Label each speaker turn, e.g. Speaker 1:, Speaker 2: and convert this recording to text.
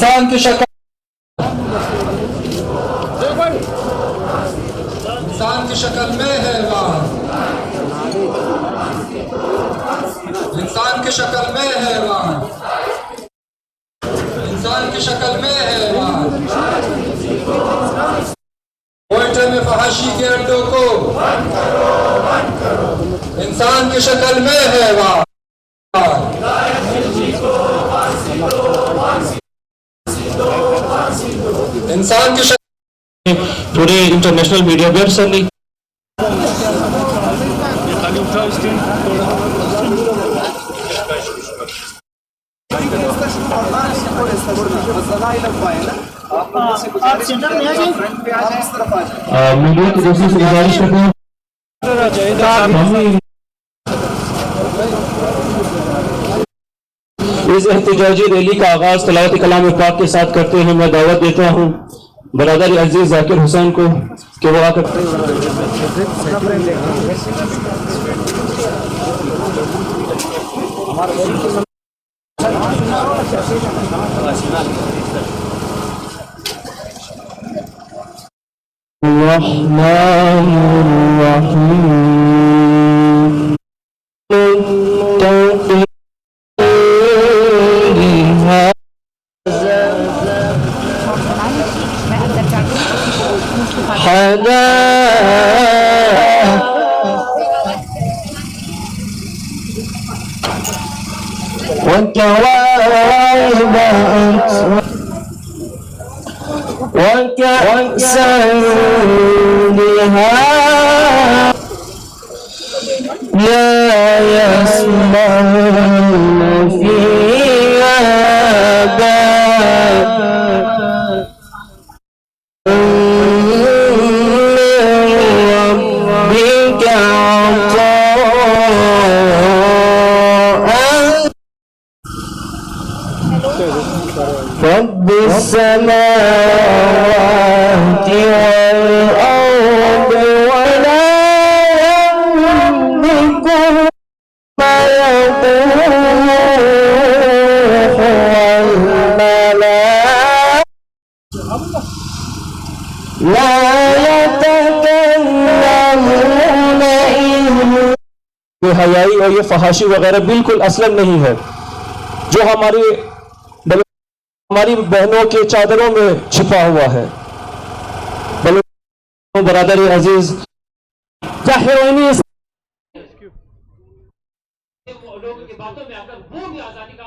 Speaker 1: इंसान की शक्ल, इंसान की शक्ल में हैवान, इंसान की शक्ल में हैवान, इंसान की शक्ल में हैवान। कोयटे में फहाशी के अड्डों को इंसान की शक्ल में हैवान, इंसान की शक्ल।
Speaker 2: Today international media were sending media की दोस्तों से गुजारिश करते हैं इस एहतजाजी रैली का आगाज तिलावत कलाम पाक के साथ करते हैं। मैं दावत देता हूँ बरादर अजीज जाकिर हुसैन को कि वो आकर وكأسا دهاقا لا يسمعون فيها ربك عطاء رب السماوات والأرض ولا يملك ما يطوف لا يتكلمون ये हयाई और ये फहाशी वगैरह बिल्कुल असलन नहीं है जो हमारी बहनों के चादरों में छिपा हुआ है। बरादर अजीज लोगों की बातों में आकर वो भी आजादी का